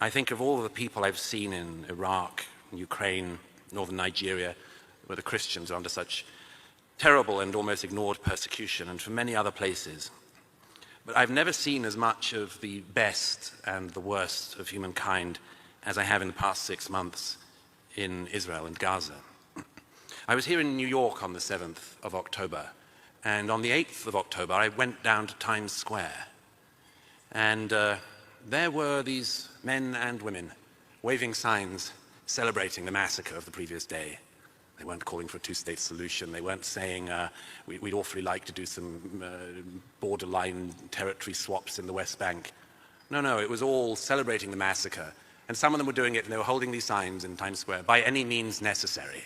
I think of all the people I've seen in Iraq, Ukraine, northern Nigeria, where the Christians are under such terrible and almost ignored persecution, and for many other places. But I've never seen as much of the best and the worst of humankind as I have in the past 6 months in Israel and Gaza. I was here in New York on the 7th of October, and on the 8th of October I went down to Times Square, and there were these men and women waving signs celebrating the massacre of the previous day. They weren't calling for a two-state solution. They weren't saying, we'd awfully like to do some borderline territory swaps in the West Bank. No, it was all celebrating the massacre. And some of them were doing it, and they were holding these signs in Times Square, by any means necessary,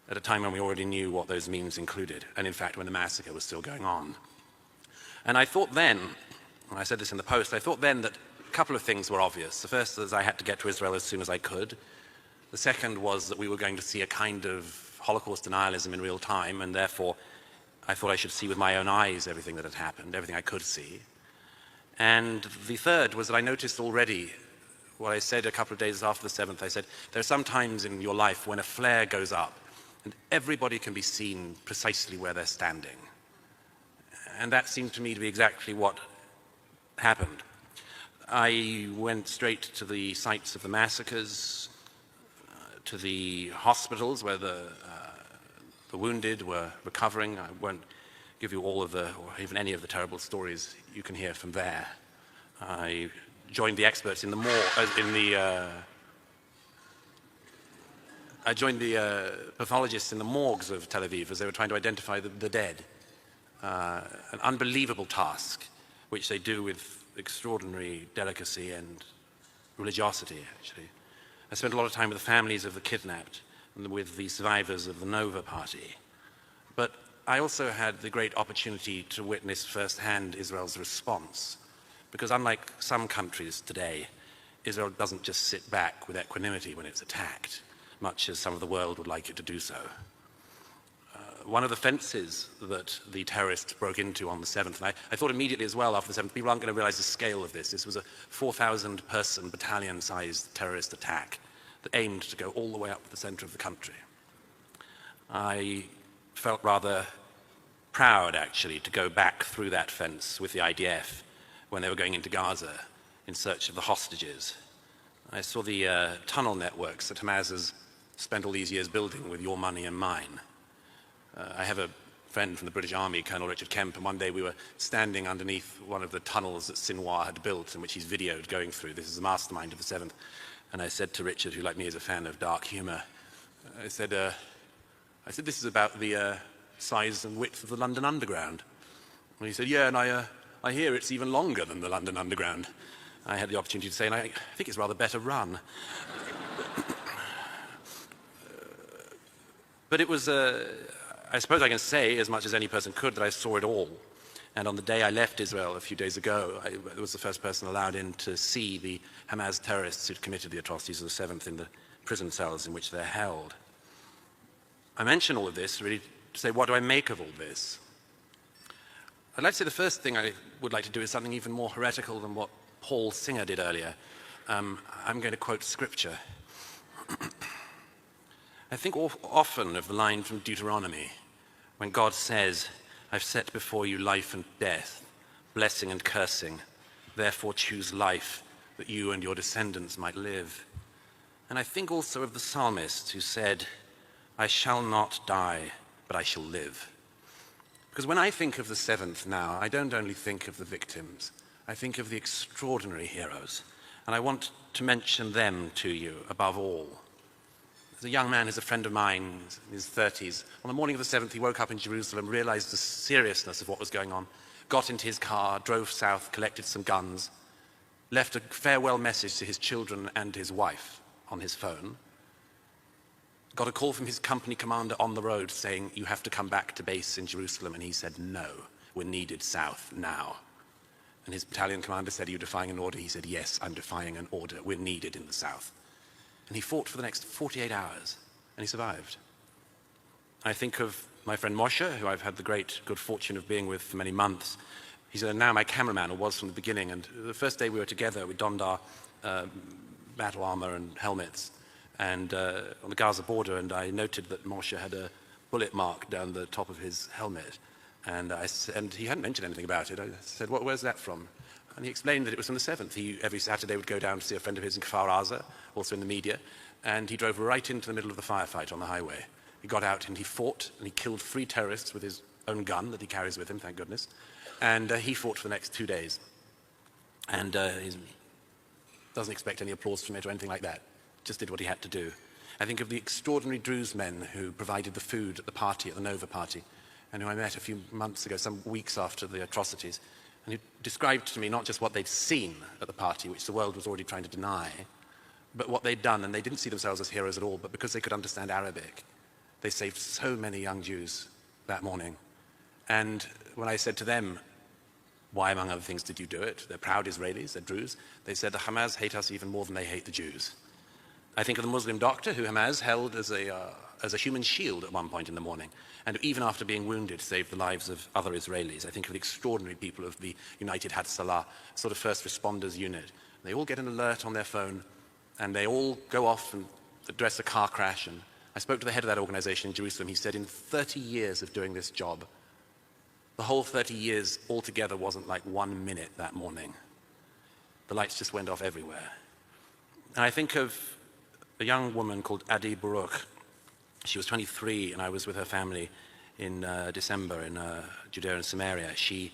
at a time when we already knew what those means included, and in fact when the massacre was still going on. And I thought then, and I said this in the Post, I thought then that a couple of things were obvious. The first is I had to get to Israel as soon as I could. The second was that we were going to see a kind of Holocaust denialism in real time, and therefore I thought I should see with my own eyes everything that had happened, everything I could see. And the third was that I noticed already what I said a couple of days after the 7th. I said, there are some times in your life when a flare goes up and everybody can be seen precisely where they're standing. And that seemed to me to be exactly what happened. I went straight to the sites of the massacres, to the hospitals where the wounded were recovering. I won't give you all of the, or even any of the terrible stories you can hear from there. I joined the experts in the I joined the pathologists in the morgues of Tel Aviv as they were trying to identify the dead. An unbelievable task, which they do with extraordinary delicacy and religiosity, actually. I spent a lot of time with the families of the kidnapped and with the survivors of the Nova Party. But I also had the great opportunity to witness firsthand Israel's response. Because unlike some countries today, Israel doesn't just sit back with equanimity when it's attacked, much as some of the world would like it to do so. One of the fences that the terrorists broke into on the 7th, and I thought immediately as well after the 7th, people aren't going to realize the scale of this. This was a 4,000-person battalion-sized terrorist attack that aimed to go all the way up the center of the country. I felt rather proud, actually, to go back through that fence with the IDF when they were going into Gaza in search of the hostages. I saw the tunnel networks that Hamas has spent all these years building with your money and mine. I have a friend from the British Army, Colonel Richard Kemp, and one day we were standing underneath one of the tunnels that Sinwar had built, in which he's videoed going through. This is the mastermind of the 7th. And I said to Richard, who like me is a fan of dark humor, I said, this is about the size and width of the London Underground. And he said, yeah, and I hear it's even longer than the London Underground. I had the opportunity to say, and I think it's rather better run. But it was, I suppose I can say, as much as any person could, that I saw it all. And on the day I left Israel a few days ago, I was the first person allowed in to see the Hamas terrorists who'd committed the atrocities of the 7th in the prison cells in which they're held. I mention all of this really to say, what do I make of all this? I'd like to say the first thing I would like to do is something even more heretical than what Paul Singer did earlier. I'm going to quote scripture. I think often of the line from Deuteronomy, when God says, I've set before you life and death, blessing and cursing, therefore choose life, that you and your descendants might live. And I think also of the psalmist who said, I shall not die, but I shall live. Because when I think of the 7th now, I don't only think of the victims, I think of the extraordinary heroes. And I want to mention them to you above all. There's a young man who's a friend of mine in his 30s. On the morning of the 7th, he woke up in Jerusalem, realized the seriousness of what was going on, got into his car, drove south, collected some guns, left a farewell message to his children and his wife on his phone, got a call from his company commander on the road saying, you have to come back to base in Jerusalem. And he said, no, we're needed south now. And his battalion commander said, are you defying an order? He said, yes, I'm defying an order. We're needed in the south. And he fought for the next 48 hours, and he survived. I think of my friend Moshe, who I've had the great good fortune of being with for many months. He's now my cameraman, or was from the beginning, and the first day we were together, we donned our battle armor and helmets, and on the Gaza border, and I noted that Moshe had a bullet mark down the top of his helmet, and he hadn't mentioned anything about it. I said, where's that from? And he explained that it was from the 7th. He, every Saturday, would go down to see a friend of his in Kfar Aza, also in the media, and he drove right into the middle of the firefight on the highway. He got out and he fought, and he killed 3 terrorists with his own gun that he carries with him, thank goodness, and he fought for the next 2 days. And he doesn't expect any applause from it or anything like that. Just did what he had to do. I think of the extraordinary Druze men who provided the food at the party, at the Nova party, and who I met a few months ago, some weeks after the atrocities, and who described to me not just what they'd seen at the party, which the world was already trying to deny, but what they'd done, and they didn't see themselves as heroes at all, but because they could understand Arabic, they saved so many young Jews that morning. And when I said to them, why, among other things, did you do it? They're proud Israelis, they're Druze. They said the Hamas hate us even more than they hate the Jews. I think of the Muslim doctor who Hamas held as a human shield at one point in the morning, and who, even after being wounded, saved the lives of other Israelis. I think of the extraordinary people of the United Hatzalah, sort of first responders unit. They all get an alert on their phone, and they all go off and address a car crash. And I spoke to the head of that organization in Jerusalem. He said in 30 years of doing this job, the whole 30 years altogether wasn't like 1 minute that morning. The lights just went off everywhere. And I think of a young woman called Adi Baruch. She was 23, and I was with her family in December in Judea and Samaria. She's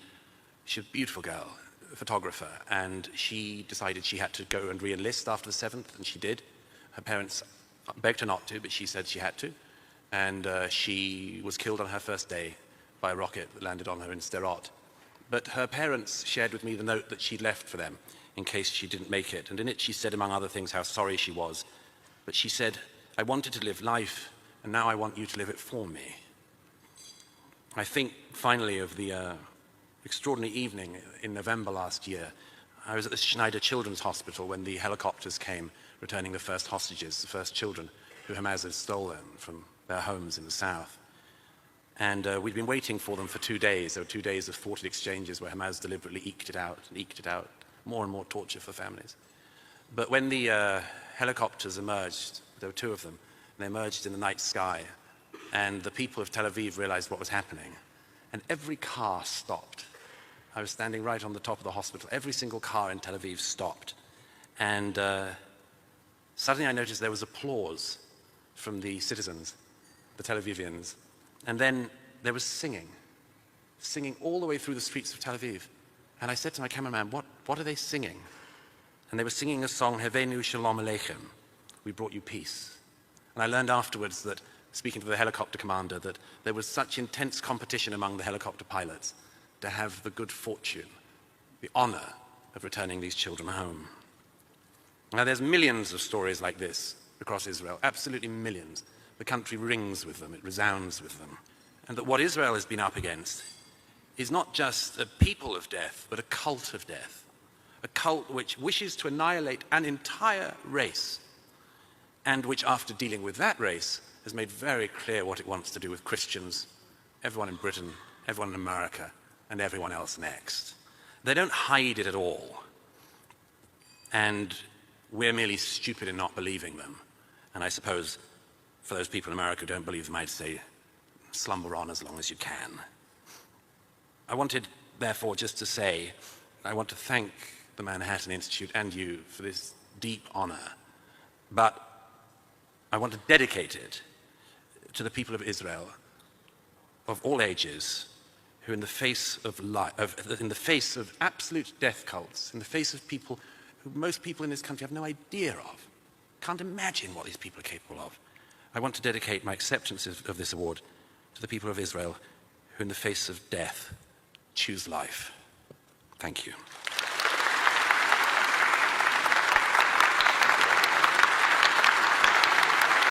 a beautiful girl, a photographer, and she decided she had to go and re-enlist after the 7th, and she did. Her parents begged her not to, but she said she had to. And she was killed on her first day by a rocket that landed on her in Sderot. But her parents shared with me the note that she'd left for them in case she didn't make it. And in it she said, among other things, how sorry she was. But she said, I wanted to live life, and now I want you to live it for me. I think, finally, of the extraordinary evening in November last year. I was at the Schneider Children's Hospital when the helicopters came, returning the first hostages, the first children who Hamas had stolen from their homes in the south. And we'd been waiting for them for 2 days. There were 2 days of thwarted exchanges where Hamas deliberately eked it out, more and more torture for families. But when the helicopters emerged, there were 2 of them, and they emerged in the night sky, and the people of Tel Aviv realized what was happening, and every car stopped. I was standing right on the top of the hospital. Every single car in Tel Aviv stopped. And suddenly I noticed there was applause from the citizens, the Tel Avivians. And then there was singing all the way through the streets of Tel Aviv. And I said to my cameraman, what are they singing? And they were singing a song, Hevenu Shalom Aleichem, we brought you peace. And I learned afterwards that, speaking to the helicopter commander, that there was such intense competition among the helicopter pilots to have the good fortune, the honor of returning these children home. Now there's millions of stories like this across Israel, absolutely millions. The country rings with them, it resounds with them. And that what Israel has been up against is not just a people of death, but a cult of death. A cult which wishes to annihilate an entire race, and which, after dealing with that race, has made very clear what it wants to do with Christians, everyone in Britain, everyone in America, and everyone else next. They don't hide it at all. And we're merely stupid in not believing them. And I suppose for those people in America who don't believe them, I'd say, slumber on as long as you can. I wanted, therefore, just to say, I want to thank the Manhattan Institute and you for this deep honor, but I want to dedicate it to the people of Israel of all ages who, in the face of absolute death cults, in the face of people who most people in this country have no idea of, can't imagine what these people are capable of, I want to dedicate my acceptance of this award to the people of Israel who, in the face of death, choose life. Thank you.